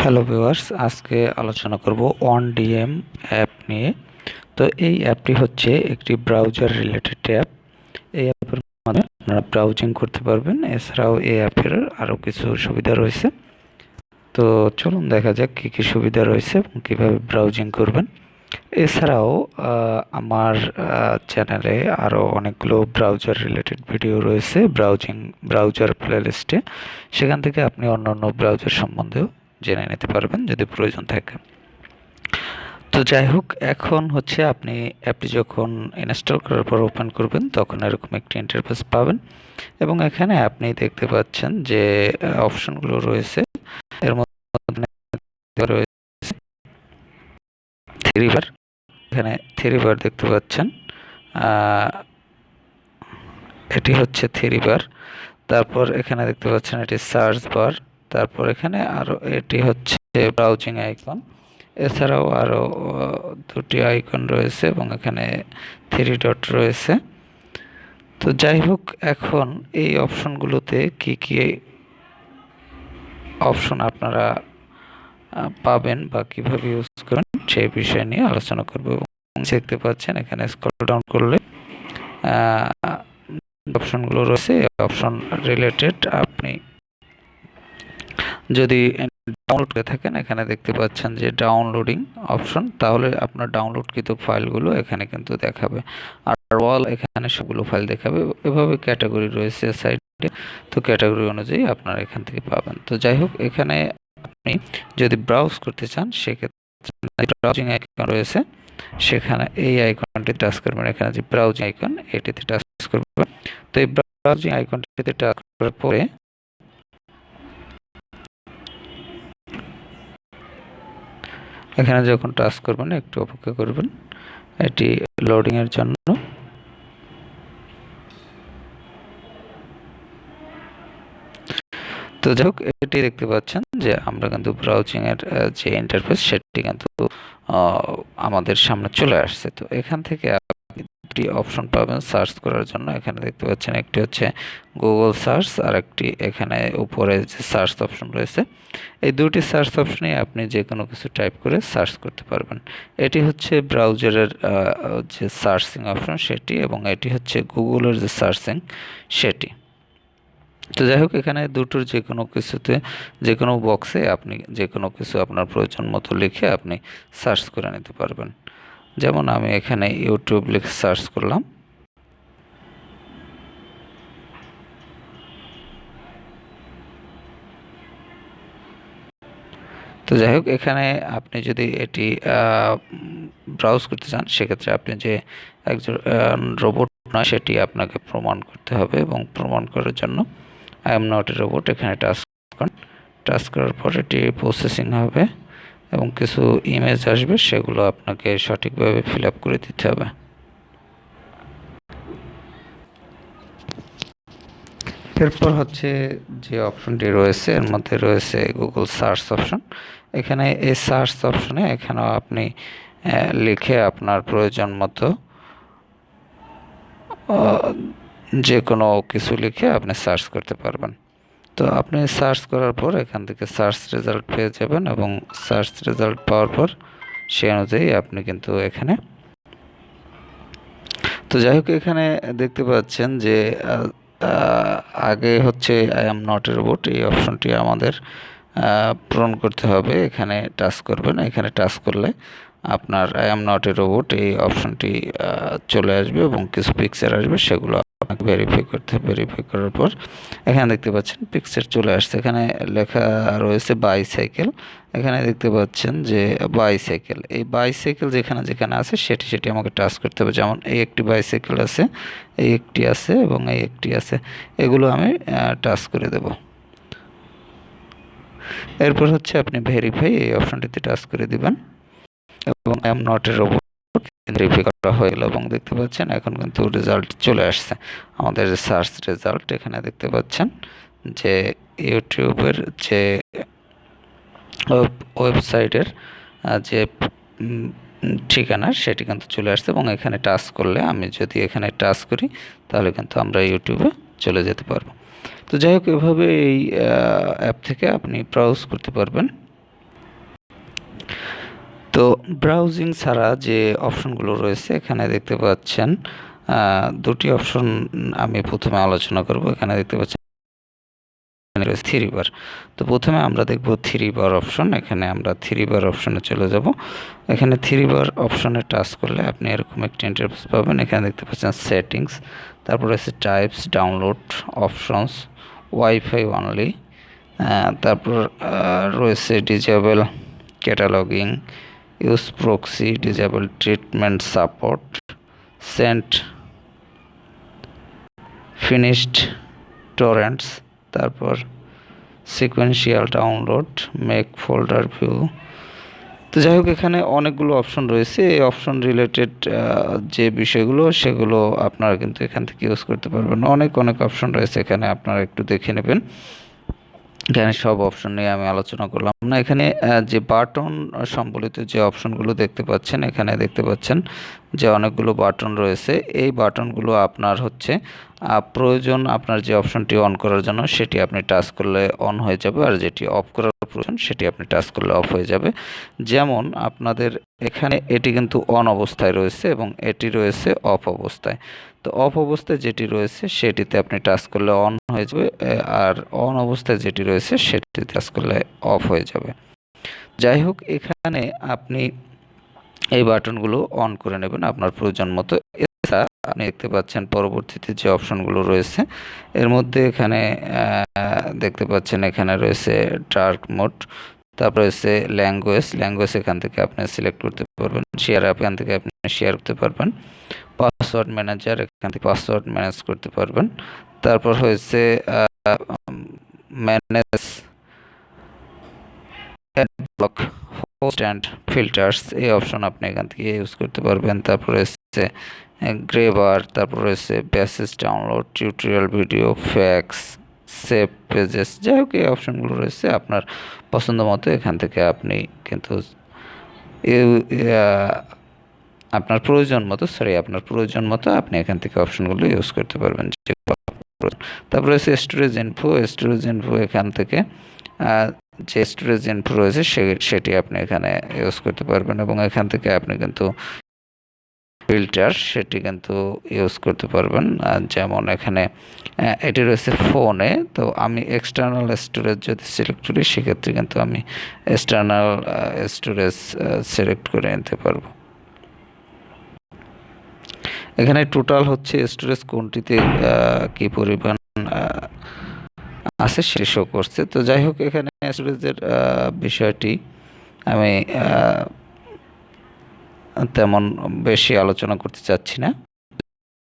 Hello viewers, আজকে আলোচনা করব OnDM অ্যাপ নিয়ে। তো এই অ্যাপটি হচ্ছে একটি ব্রাউজার রিলেটেড অ্যাপ। এই অ্যাপের মাধ্যমে আপনারা ব্রাউজিং করতে পারবেন। এছাড়াও এই অ্যাপের আরও কিছু সুবিধা রয়েছে। তো চলুন দেখা যাক কী কী সুবিধা রয়েছে এবং কীভাবে ব্রাউজিং করবেন। এছাড়াও আমার চ্যানেলে আরও অনেকগুলো ব্রাউজার রিলেটেড ভিডিও রয়েছে ব্রাউজার প্লেলিস্টে। সেখান থেকে আপনি অন্যান্য ব্রাউজার সম্বন্ধেও জেনে নিতে পারবেন যদি প্রয়োজন থাকে। তো যাই হোক, এখন হচ্ছে আপনি অ্যাপটি যখন ইনস্টল করার পর ওপেন করবেন তখন এরকম একটি ইন্টারফেস পাবেন এবং এখানে আপনি দেখতে পাচ্ছেন যে অপশনগুলো রয়েছে। এর মধ্যে রয়েছে থ্রি বার। এখানে থ্রি বার দেখতে পাচ্ছেন, এটি হচ্ছে থ্রি বার। তারপর এখানে দেখতে পাচ্ছেন এটি সার্চ বার। তারপর এখানে আরও এটি হচ্ছে ব্রাউজিং আইকন। এছাড়াও আরও দুটি আইকন রয়েছে এবং এখানে থ্রি ডট রয়েছে। তো যাই হোক, এখন এই অপশনগুলোতে কি কি অপশন আপনারা পাবেন বা কিভাবে ইউজ করবেন সেই বিষয় নিয়ে আলোচনা করব। দেখতে পাচ্ছেন এখানে স্ক্রল ডাউন করলে অপশনগুলো রয়েছে। অপশন রিলেটেড আপনি যদি ডাউনলোড করে থাকেন, এখানে দেখতে পাচ্ছেন যে ডাউনলোডিং অপশন, তাহলে আপনার ডাউনলোডকৃত ফাইলগুলো এখানে কিন্তু দেখাবে। আর অল এখানে সবগুলো ফাইল দেখাবে। এভাবে ক্যাটাগরি রয়েছে সাইটে, তো ক্যাটাগরি অনুযায়ী আপনারা এখান থেকে পাবেন। তো যাই হোক, এখানে আপনি যদি ব্রাউজ করতে চান সেক্ষেত্রে ব্রাউজিং আইকন রয়েছে, সেখানে এই আইকনটি টাচ করবেন। এখানে যে ব্রাউজিং আইকন এটিতে টাচ করবেন। তো এই ব্রাউজিং আইকনটিতে টাচ করার পরে এখানে যখন টাচ করবেন একটু অপেক্ষা করবেন এটি লোডিং এর জন্য। তো যাই হোক, এটি দেখতে পাচ্ছেন যে আমরা কিন্তু ব্রাউজিং এর যে ইন্টারফেস সেটি কিন্তু আমাদের সামনে চলে আসছে। তো এখান থেকে আপনি দুটি অপশন পাবেন সার্চ করার জন্য। এখানে দেখতে পাচ্ছেন একটি হচ্ছে গুগল সার্চ আর একটি এখানে উপরে যে সার্চ অপশন রয়েছে। এই দুটি সার্চ অপশনে আপনি যে কোনো কিছু টাইপ করে সার্চ করতে পারবেন। এটি হচ্ছে ব্রাউজারের যে সার্চিং অপশন সেটি, এবং এটি হচ্ছে গুগলের যে সার্চিং সেটি। তো যাই হোক, এখানে দুটোর যে কোনো কিছুতে যে কোনো বক্সে আপনি যে কোনো কিছু আপনার প্রয়োজন মতো লিখে আপনি সার্চ করে নিতে পারবেন। যেমন আমি এখানে ইউটিউব লিখে সার্চ করলাম। তো যাই হোক, এখানে আপনি যদি এটি ব্রাউজ করতে চান সেক্ষেত্রে আপনি যে একজন রোবট নয় সেটি আপনাকে প্রমাণ করতে হবে, এবং প্রমাণ করার জন্য I am not a robot এখানে টাচ করুন। টাচ করার পর এটি প্রসেসিং হবে এবং কিছু ইমেজ আসবে, সেগুলো আপনাকে সঠিকভাবে ফিল আপ করে দিতে হবে। এরপর হচ্ছে যে অপশনটি রয়েছে এর মধ্যে রয়েছে গুগল সার্চ অপশন। এখানে এই সার্চ অপশনে এখানেও আপনি লিখে আপনার প্রয়োজন মতো যে কোনো কিছু লিখে আপনি সার্চ করতে পারবেন। তো আপনি সার্চ করার পর এখান থেকে সার্চ রেজাল্ট পেয়ে যাবেন, এবং সার্চ রেজাল্ট পাওয়ার পর সেই অনুযায়ী আপনি কিন্তু এখানে, তো যাই হোক, এখানে দেখতে পাচ্ছেন যে আগে হচ্ছে I am not a robot এই অপশনটি আমাদের পূরণ করতে হবে। এখানে টাচ করবেন। এখানে টাচ করলে আপনার I am not a robot এই অপশনটি চলে আসবে এবং কিছু পিকচার আসবে, সেগুলো আপনাকে ভেরিফাই করতে হবে। ভেরিফাই করার পর এখানে দেখতে পাচ্ছেন পিকচার চলে আসছে। এখানে লেখা রয়েছে বাইসাইকেল। এখানে দেখতে পাচ্ছেন যে বাইসাইকেল, এই বাইসাইকেল যেখানে যেখানে আছে সেটি সেটি আমাকে টাচ করতে হবে। যেমন এই একটি বাইসাইকেল আছে, এই একটি আছে এবং এই একটি আছে, এগুলো আমি টাচ করে দেব। এরপর হচ্ছে আপনি ভেরিফাই এই অপশনটিতে টাচ করে দিবেন এবং I am not a robot verify করা হয়ে গেল, এবং দেখতে পাচ্ছেন এখন কিন্তু রেজাল্ট চলে আসছে। আমাদের সার্চ রেজাল্ট এখানে দেখতে পাচ্ছেন যে ইউটিউবের যে ওয়েবসাইটের যে ঠিকানা সেটি কিন্তু চলে আসছে, এবং এখানে টাচ করলে, আমি যদি এখানে টাচ করি তাহলে কিন্তু আমরা ইউটিউবে চলে যেতে পারবো। তো যাই হোক, এভাবে এই অ্যাপ থেকে আপনি ব্রাউজ করতে পারবেন। তো ব্রাউজিং ছাড়া যে অপশনগুলো রয়েছে এখানে দেখতে পাচ্ছেন দুটি অপশন আমি প্রথমে আলোচনা করব। এখানে দেখতে পাচ্ছেন থ্রি বার। তো প্রথমে আমরা দেখব থ্রি বার অপশন। এখানে আমরা থ্রি বার অপশনে চলে যাব। এখানে থ্রি বার অপশনে টাচ করলে আপনি এরকম একটি ইন্টারফেস পাবেন। এখানে দেখতে পাচ্ছেন সেটিংস, তারপর রয়েছে types, download, options, wifi only, তারপর রয়েছে disable cataloguing, use proxy, disable treatment support, sent finished torrents, তারপর sequential download, make folder view. তো যাই হোক, এখানে অনেকগুলো অপশন রয়েছে। এই অপশন রিলেটেড যে বিষয়গুলো সেগুলো আপনারা কিন্তু এখান থেকে ইউজ করতে পারবেন। অনেক অনেক অপশন রয়েছে এখানে, আপনারা একটু দেখে নেবেন। এখানে সব অপশন নিয়ে আমি আলোচনা করলাম না। এখানে যে বাটন সম্বলিত যে অপশনগুলো দেখতে পাচ্ছেন, এখানে দেখতে পাচ্ছেন যে অনেকগুলো বাটন রয়েছে। এই বাটনগুলো আপনার হচ্ছে প্রয়োজন, আপনার যে অপশনটি অন করার জন্য সেটি আপনি টাচ করলে অন হয়ে যাবে, আর যেটি অফ করার প্রয়োজন সেটি আপনি টাচ করলে অফ হয়ে যাবে। যেমন আপনাদের এখানে এটি কিন্তু অন অবস্থায় রয়েছে এবং এটি রয়েছে অফ অবস্থায়। তো অফ অবস্থায় যেটি রয়েছে সেটিতে আপনি টাচ করলে অন হয়ে যাবে, আর অন অবস্থায় যেটি রয়েছে সেটিতে টাচ করলে অফ হয়ে যাবে। যাই হোক, এখানে আপনি এই বাটনগুলো অন করে নেবেন আপনার প্রয়োজন মতো। এছাড়া আপনি দেখতে পাচ্ছেন পরবর্তীতে যে অপশনগুলো রয়েছে এর মধ্যে এখানে দেখতে পাচ্ছেন এখানে রয়েছে ডার্ক মোড, তারপর রয়েছে ল্যাঙ্গুয়েজ এখান থেকে আপনি সিলেক্ট করতে পারবেন। শেয়ার এখান থেকে আপনি শেয়ার করতে পারবেন। পাসওয়ার্ড ম্যানেজার, এখান থেকে পাসওয়ার্ড ম্যানেজ করতে পারবেন। তারপর হয়েছে manage block host and filters, এই অপশন আপনি এখান থেকে ইউজ করতে পারবেন। তারপর রয়েছে গ্রেবার, তারপর রয়েছে basis download, tutorial video, fax, save pages. যাই হোক, এই অপশনগুলো রয়েছে আপনার পছন্দ মতো। এখান থেকে আপনি কিন্তু আপনার প্রয়োজন মতো আপনি এখান থেকে অপশনগুলো ইউজ করতে পারবেন। তারপর রয়েছে স্টোরেজ ইনফো, এখান থেকে যে স্টোরেজ ইনফো রয়েছে সেটি আপনি এখানে ইউজ করতে পারবেন, এবং এখান থেকে আপনি কিন্তু ফিল্টার সেটি কিন্তু ইউজ করতে পারবেন। যেমন এখানে এটি রয়েছে ফোনে, তো আমি এক্সটার্নাল স্টোরেজ যদি সিলেক্ট করি সেক্ষেত্রে কিন্তু আমি এক্সটার্নাল স্টোরেজ সিলেক্ট করে নিতে পারবো। এখানে টোটাল হচ্ছে স্টোরেজ কোনটিতে কি পরিমাণ আছে সেটি শো করছে। তো যাই হোক, এখানে স্টোরেজের বিষয়টি আমি তেমন বেশি আলোচনা করতে চাচ্ছি না,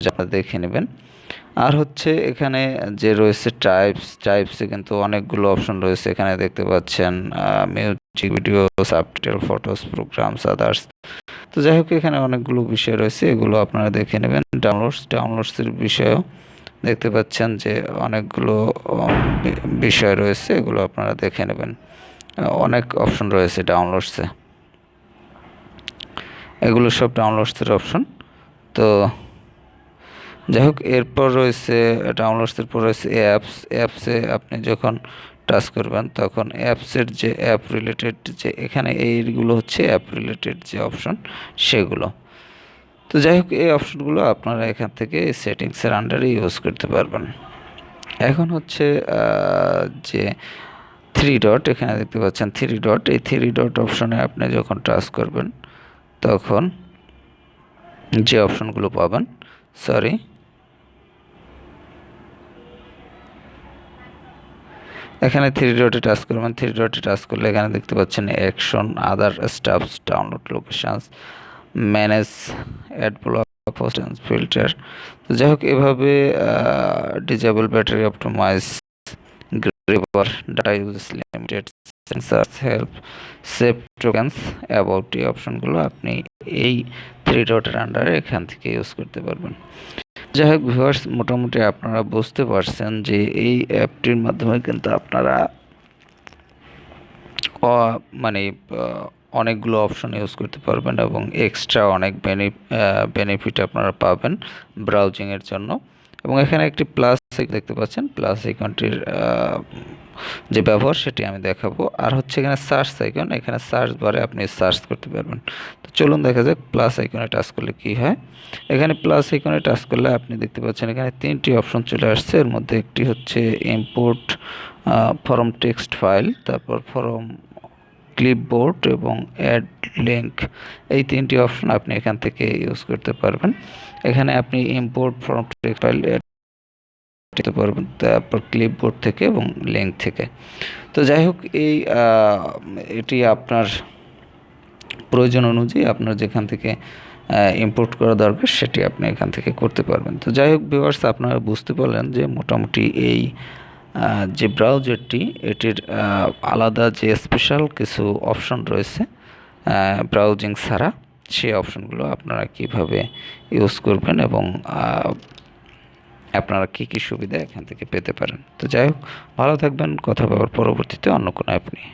আপনারা দেখে নেবেন। আর হচ্ছে এখানে যে রয়েছে টাইপসে কিন্তু অনেকগুলো অপশন রয়েছে। এখানে দেখতে পাচ্ছেন music, video, subtitle, photos, programs, others. তো যাই হোক, এখানে অনেকগুলো বিষয় রয়েছে, এগুলো আপনারা দেখে নেবেন। ডাউনলোডসের বিষয়েও দেখতে পাচ্ছেন যে অনেকগুলো বিষয় রয়েছে, এগুলো আপনারা দেখে নেবেন। অনেক অপশন রয়েছে ডাউনলোডসে, এগুলো সব ডাউনলোডসের অপশন। তো যাই হোক, এরপর রয়েছে ডাউনলোডসের পর রয়েছে অ্যাপসে আপনি যখন টাচ করবেন তখন অ্যাপসের যে অ্যাপ রিলেটেড যে এখানে এইগুলো হচ্ছে অ্যাপ রিলেটেড যে অপশন সেগুলো। তো যাই হোক, এই অপশনগুলো আপনারা এখান থেকে সেটিংসের আন্ডারে ইউজ করতে পারবেন। এখন হচ্ছে যে থ্রি ডট, এখানে দেখতে পাচ্ছেন থ্রি ডট, এই থ্রি ডট অপশনে আপনি যখন টাচ করবেন তখন যে অপশনগুলো পাবেন, এখানে থ্রি ডটে টাচ করবেন। থ্রি ডটে টাচ করলে এখানে দেখতে পাচ্ছেন action, other stuffs, download locations, manage, add block, post and filter. তো যাই হোক, এভাবে disable battery optimise, grabber, data use limited, sensor help, save tokens, about, এই অপশনগুলো আপনি এই থ্রি ডটের আন্ডারে এখান থেকে ইউজ করতে পারবেন। যাই হোক ভিউয়ার্স, মোটামুটি আপনারা বুঝতে পারছেন যে এই অ্যাপটির মাধ্যমে কিন্তু আপনারা মানে অনেকগুলো অপশন ইউজ করতে পারবেন এবং এক্সট্রা অনেক বেনিফিট আপনারা পাবেন ব্রাউজিংয়ের জন্য। এবং এখানে একটি প্লাস দেখতে পাচ্ছেন, প্লাস আইকনটির যে ব্যবহার সেটি আমি দেখাবো। আর হচ্ছে এখানে সার্চ আইকন, এখানে সার্চ বারে আপনি সার্চ করতে পারবেন। তো চলুন দেখা যাক প্লাস আইকনে টাচ করলে কি হয়। এখানে প্লাস আইকনে টাচ করলে আপনি দেখতে পাচ্ছেন এখানে তিনটি অপশন চলে আসছে। এর মধ্যে একটি হচ্ছে ইম্পোর্ট ফরম টেক্সট ফাইল, তারপর ফরম ক্লিপবোর্ড এবং অ্যাড লিঙ্ক। এই তিনটি অপশন আপনি এখান থেকে ইউজ করতে পারবেন। এখানে আপনি ইম্পোর্ট ফরম টেক্সট ফাইল দিতে পারবেন, তারপর ক্লিপবোর্ড থেকে এবং লিঙ্ক থেকে। তো যাই হোক, এটি আপনার প্রয়োজন অনুযায়ী আপনার যেখান থেকে ইম্পোর্ট করা দরকার সেটি আপনি এখান থেকে করতে পারবেন। তো যাই হোক ভিউয়ার্স, আপনারা বুঝতে পারলেন যে মোটামুটি এই যে ব্রাউজারটি, এটির আলাদা যে স্পেশাল কিছু অপশন রয়েছে ব্রাউজিং ছাড়া, সেই অপশনগুলো আপনারা কিভাবে ইউজ করবেন এবং আপনারা কী কী সুবিধা এখান থেকে পেতে পারেন। তো যাই হোক, ভালো থাকবেন, কথা বলার পরবর্তীতে অন্য কোনো অ্যাপ নিয়ে।